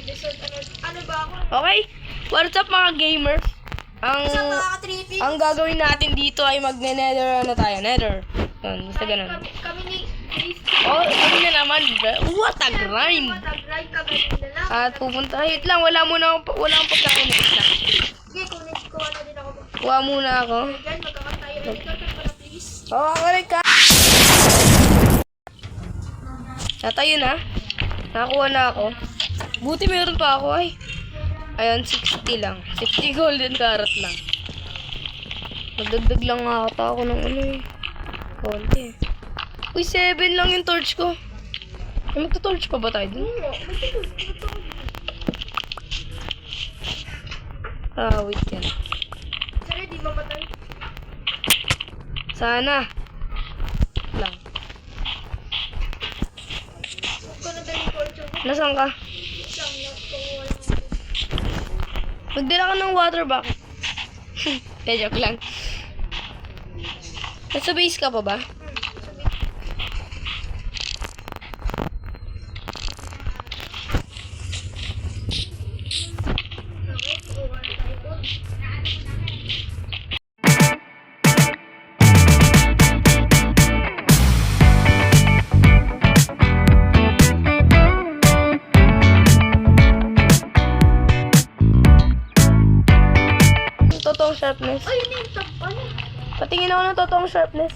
Resort, ano ba ako? Okay? What's up mga gamers? Isang nakaka-tripping. Ang gagawin natin dito ay magne-nether tayo. Nether. Yan, basta ganun. Kami ni Grace. Oh, sabi na naman. What a grind. Matag-grind ka ganun na lang. At pupunta. Wait lang, wala akong pagkain. Sige, kuha na din ako. Kuha muna ako. Diyan, magkakatayo. Ikaw, tagpa na please. Oo, ako rin ka. Natayo na. Nakakuha na ako. Buti meron pa ako ay. Ayun, 60 lang. 60 golden carrot lang. Nagdagdag lang nga ata ako ng ano eh. Konti. Uy, 7 lang yung torch ko. Ay, magto-torch pa ba tayo dun? Wait yan. Sana di mamatay. Sana. Lang. Kung na dali torch ako. Nasaan ka? Isang lang. Kung walang Magdala ka ng water bucket. Joke lang. Nasa base ka pa ba? Totoong sharpness. Ay, hindi yung top. Ano? Patingin ako ng totoong sharpness.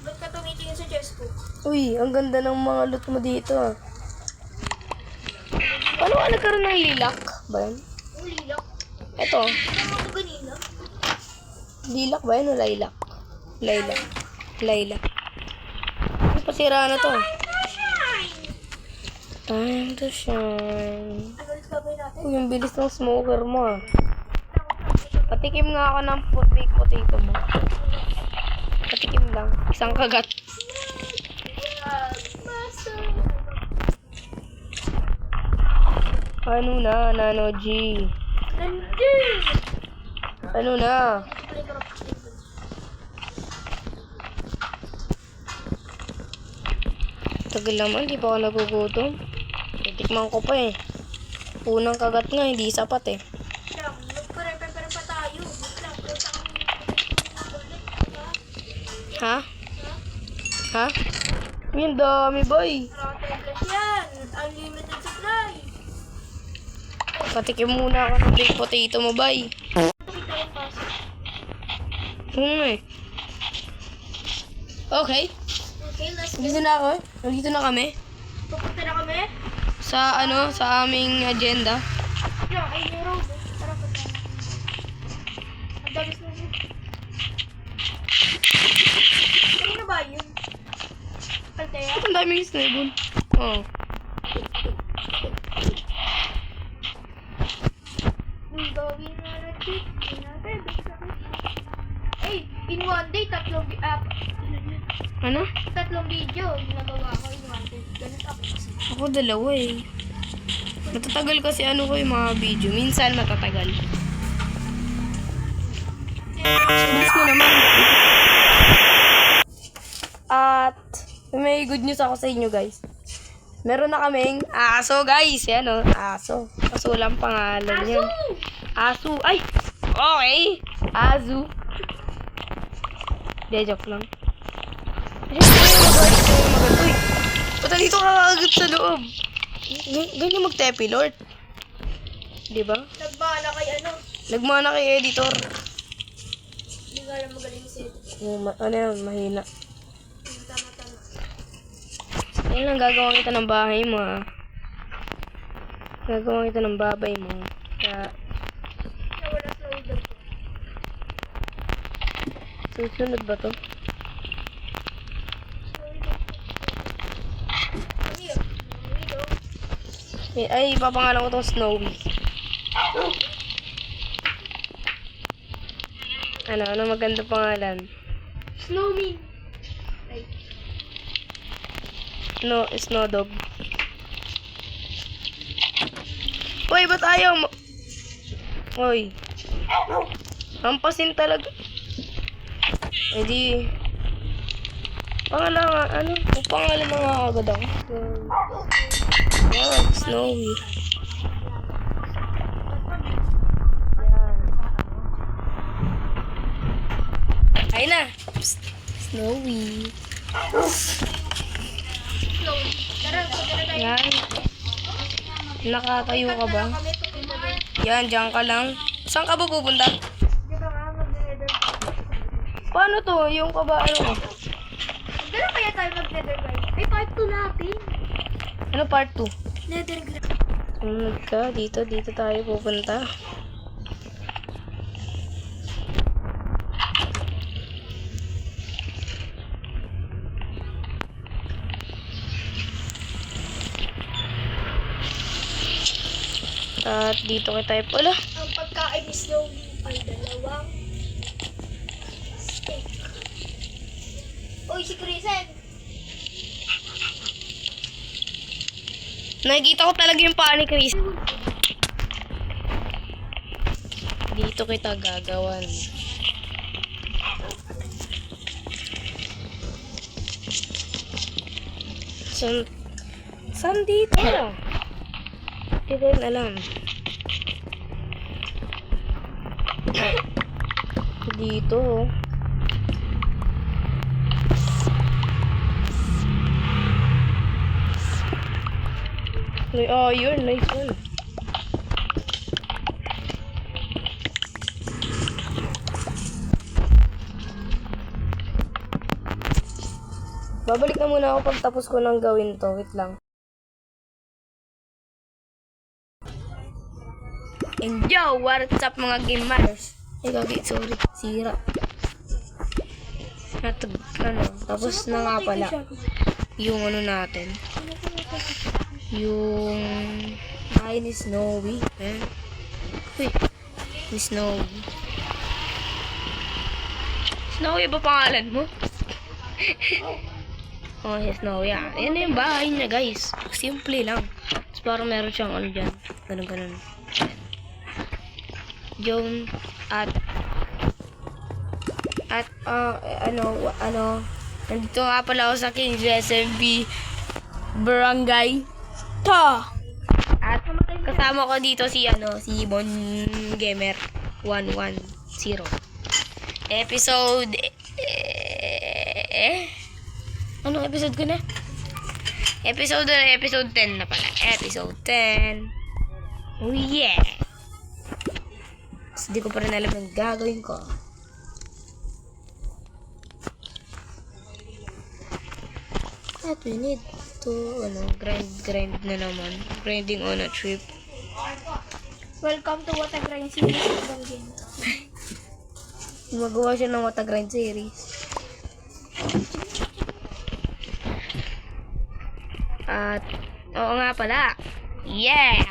Ba't ka tumitingin sa chest ko? Uy, ang ganda ng mga loot mo dito. Paano ka nagkaroon ng lilac? Ba yan? Ang lilak. Ito. Ano ako ganina? Lilac ba yan o lilac? Lilac. Lilac. Ay, pasira na to. Time to shine. Ano ulit gagawin natin? Uy, yung bilis ng smoker mo ah. Patikim nga ako ng baked potato mo. Patikim lang. Isang kagat. Ano na, Nano G? Nandun! Ano na? Tagal naman, di pa ako nagugutom. Titikman ko pa eh. Unang kagat nga, hindi sapat eh. Magpare-prepare pa tayo. Ha? Ha? Yung dami boy. Rotten yan. Unlimited supply. Patikim muna ako ng baked potato mo, bay. Ito kita yung paso. Eh. Okay. Okay, let's go. Dito na ako eh. Nandito na kami. Pupunta na kami. Sa aming agenda. Yo, ay may road. Tara, punta na. Ang dami snow. Kanina ba yun? Palteya? Ang daming snowball. Oh. Yung gawin na na-cheat. Ay, in one day, tatlong Ano? video yung nagawa ko in one day. Ganun ako kasi. Ako dalawa eh. Matatagal kasi ano ko yung mga video. Minsan matatagal. Bilis mo naman. At may good news ako sa inyo guys. Meron na kaming aso guys. Yan o. Aso. Aso lang pangalan yan. Aso. Ay! Okay. Azu. De, joke lang. Uy! Pata dito ka agad sa loob. Ganyan mag-tepi, Lord. Diba? Nagmana kay ano? Nagmana kay editor. Hindi nga alam magaling si Ano yan, mahina. Tama-tama. Yan lang, gagawa kita ng bahay mo ah. Gagawa kita ng babay mo. Kaya, Nawala sa ulo. susunod ba to? Ay, ipapangalan ko tong Snowy. Ano maganda pangalan? Snowman. Ay, No, Snow Dog. Uy, ba't ayaw mo? Uy. Hampasin talaga. Eh di, Pangalan, ano? O pangalan na nga agad ako. Wow, Snowy. Yan. Ayun na. Psst. Snowy. Slowly. Tara, pagkala tayo. Yan. Nakatayo ka ba? Kami tuloy. Yan, diyan ka lang. Saan ka ba pupunta? Di ba nga, mag-nether. Paano to? Yung ka ba, ano? Gano'n kaya tayo mag-nether guys? Ay, part 2 natin. Ano part 2? Nether guys. Sumunod ka. Dito tayo pupunta. At dito kita pala. Ang pagkain ni Snowy ay 2 steak. Uy, si Krisen. Nakikita ko talaga yung paa ni Chris. Dito kita gagawan. Saan dito? Hindi ko rin alam. Dito. May iron. Nice one. Babalik na muna ako pag tapos ko nang gawin to. Wait lang. And yo, what's up mga gamers? Ay, gagi, sorry. Sira. Tapos na nga pala. Yung ano natin. Yung bahay ni Snowy. Eh? Uy, ni Snowy. Snowy ba pangalan mo? Oh, si Snowy. Ah. Yan na yung bahay niya, guys. Simple lang. Tapos parang meron siyang ano dyan. Ganun. Yung nandito nga pala ako sa King's SMB Barangay Ta. At kasama ko dito si Bon Gamer 110. Episode anong episode ko na? Episode 10 na pala. Episode 10. Oh yeah. Hindi ko pa rin alam ang gagawin ko. At we need to, grind na naman. Grinding on a trip. Welcome to What a Grind series ng game. Gumagawa siya ng What a Grind series. At, oo nga pala. Yeah!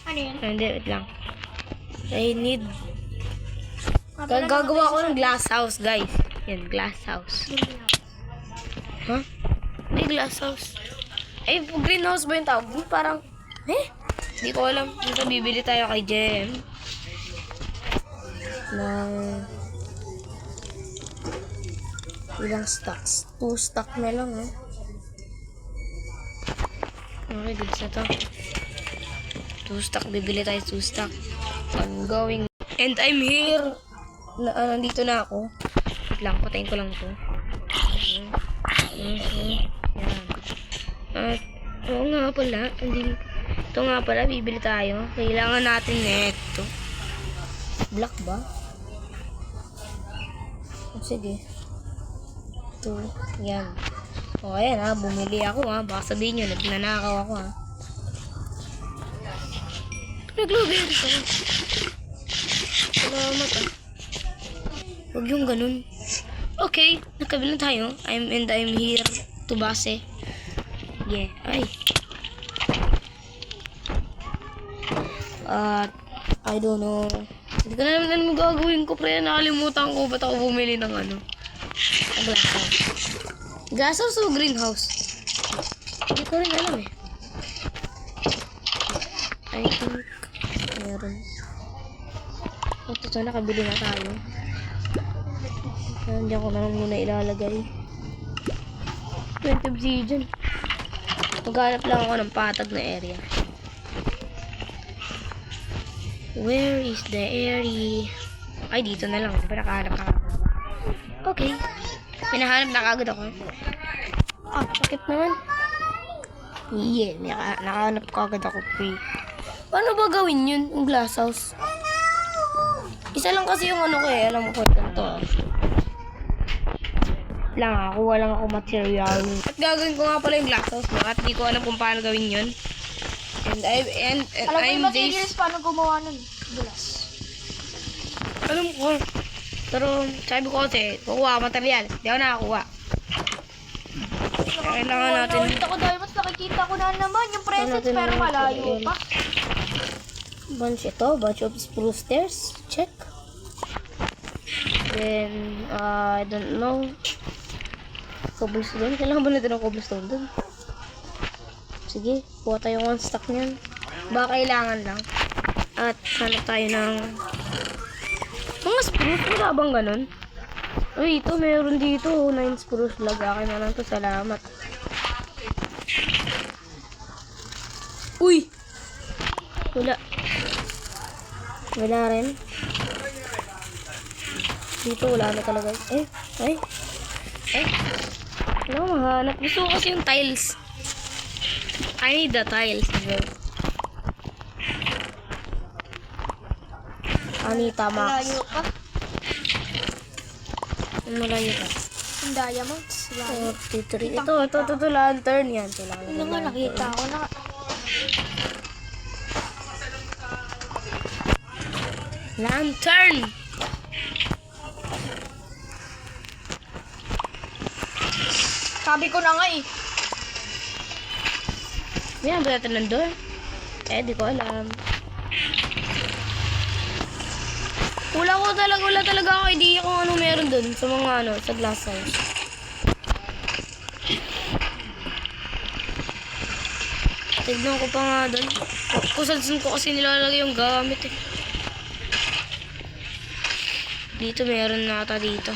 Ano yun? Hindi, wait lang. I need... Gagawa ko ng glass house, guys. Yan, glass house. Huh? Hindi, glass house. Ay, greenhouse ba yung tawag? Parang, hindi ko alam. Dito, bibili tayo kay Jem. Ng... ilang stocks? 2 stock na lang, eh. Okay, goods na to. 2 stock, bibili tayo 2 stock. I'm going. And I'm here. Nandito na ako. Wait lang, patayin ko lang to. Yan. At, oo nga pala. Ito nga pala, bibili tayo. Kailangan natin neto. Black ba? Sige. Ito. Yan. O, ayan ha. Bumili ako ha. Baka sabihin nyo, nagnanakaw ako ha. Naglogin ako. Salamat ah. Huwag yung ganun. Okay, nakabilang tayo. I'm here to base. Yeah, ay. I don't know. Hindi ko na naman ano gagawin ko, pre. Nakalimutan ko ba't ako bumili ng ano. Ang glass house. Glass house o greenhouse? Hindi ko rin alam eh. I think meron. Ito sana, nakabili na tayo. Diyan ko na lang muna ilalagay. 20 obsidian. Maghanap lang ako ng patag na area. Where is the area? Ay, dito na lang. Diba nakahanap na ako? Okay. Pinahanap na kagad ako. Ah, sakit naman. Yeah, nakahanap kagad ako. Paano ba gawin yun? Yung glass house? Isa lang kasi yung ano ko eh. Alam ko ito. Lang ako, walang ako material. At gagawin ko nga pala yung glass house, no? At di ko alam kung paano gawin yun. And Alam ko I'm yung materials paano gumawa nun. Glass. Alam ko. Pero sabi ko kasi, kukuha ako material. Di ako nakakuha. Kailangan natin. Nakita ko diamonds, nakikita ko na naman yung presents pero malayo pa. Bunch of spruce stairs. Check. Then, I don't know. Cobblestone. Kailangan ba natin ng cobblestone dun? Sige, kuha tayo one stack niyan. Baka kailangan lang. At hanap tayo ng mga spruce. Wala bang ganun? Uy, ito meron dito. 9 spruce. Lagakin na lang to. Salamat. Uy! Wala. Wala rin. Dito wala na talaga. Ay. Wala ko mahanap. Gusto ko kasi yung tiles. I need the tiles. Anita Max. Malayo pa. Malayo pa. Yung diamonds. 43. Ito, lantern yan. Ano nga, nakita ko na. Lantern! Sabi ko na nga eh. Yan, ba natin nandun? Di ko alam. Wala talaga ako idea kung ano meron dun sa mga sa glass house. Tignan ko pa nga dun. Kung saan ko kasi nilalagay yung gamit eh. Dito meron na ata dito.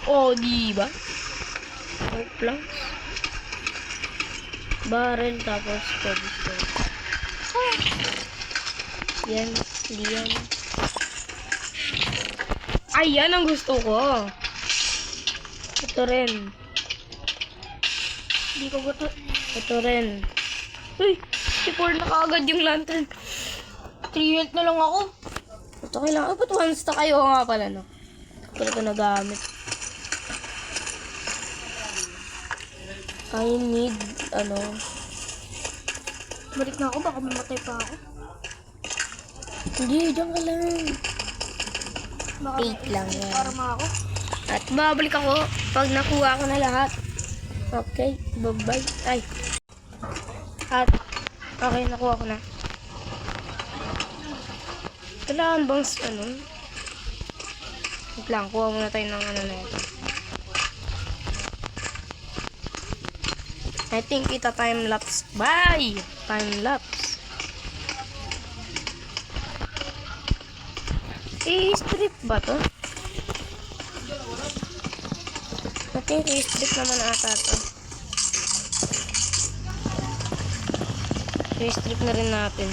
Oh, di ba? Planks. Barrel tapos cobblestone. Yan, hindi yan. Ay, yan ang gusto ko. Ito rin. Hindi ko gusto. Ito rin. Uy, 54 na kaagad yung lantern. 3 health na lang ako. Ito kailangan. Ba't one stack kayo nga pala, no? Pero ito nagamit. I need, Balik na ako, baka mamatay pa ako. Hindi, dyan ka lang. Baka 8 lang yan. Parang ako. At babalik ako pag nakuha ko na lahat. Okay, bye-bye. Ay. At, okay, nakuha ko na. Kailangan bang, wait lang, kuha muna tayo ng na ito. I think ita time lapse. Bye! Time lapse. I-strip ba to? I think i-strip naman ata to. I-strip na rin natin.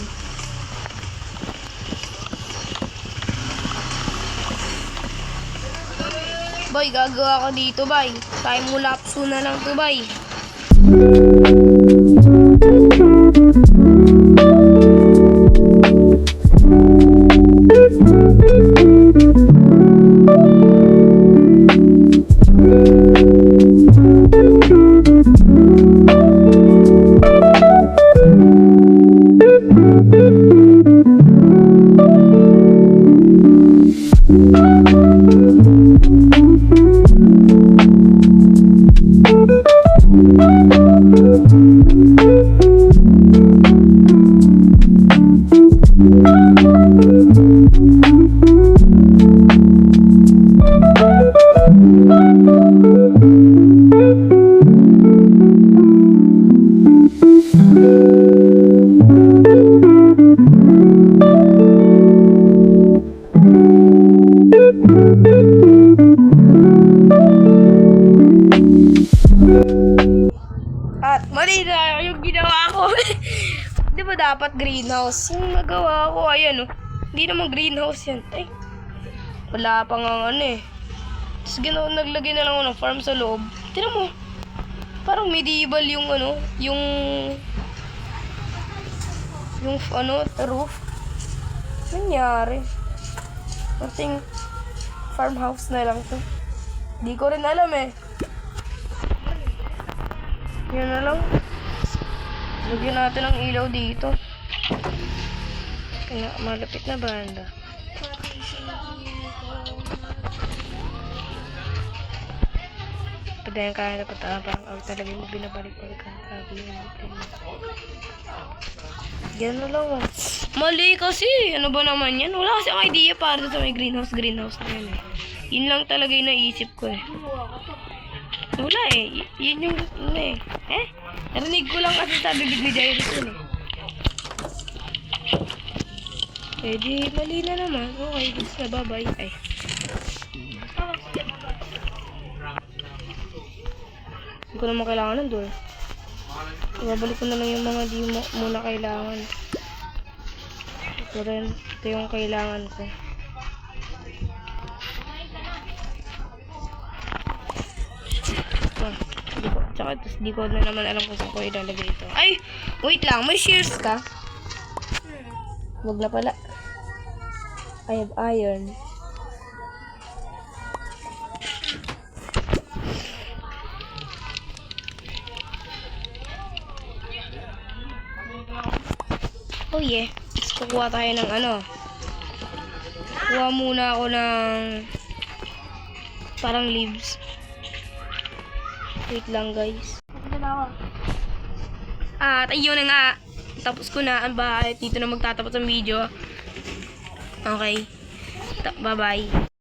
Boy, gagawa ko dito, boy. Time lapse na lang to, boy. mali na yung ginawa ko. Di ba dapat greenhouse? Yung nagawa ko, ayan oh. Hindi naman greenhouse yan. Ay, wala pa nga ano eh. Tapos naglagay na lang ako ng farm sa loob. Tignan mo. Parang medieval yung ano, yung ano, roof. Nangyari. Nothing farmhouse na lang to. Di ko rin alam eh. Yan na lang. Lagyan natin ang ilaw dito. Kaya malapit na banda. Padayan kaya na patapang. Ang talaga mo binabalik-balik ang sabi yung yan na lang oh. Mali kasi. Ano ba naman yan? Wala kasi ang idea para sa may greenhouse na yan eh. Yun lang talaga yung naisip ko eh. Wala eh. Yun yung ano eh. Narinig ko lang kasi sa bibig ni Jairus yun eh. Eh di mali na naman. Okay, goods na. Bye-bye. Ay. Hindi ko naman kailangan ng door. Ibabalik ko na lang yung mga di mo muna kailangan. Ito rin. Ito yung kailangan ko. Tsaka di ko na naman alam kung saan ko ilalagay ito. Ay! Wait lang. May shears ka? Wag na pala. I have iron. Oh yeah. Let's kukuha tayo ng ano. Kuha muna ako ng parang leaves. Wait lang guys. At ayun na nga. Tapos ko na ang bahay. Dito na magtatapos ang video. Okay. Bye-bye.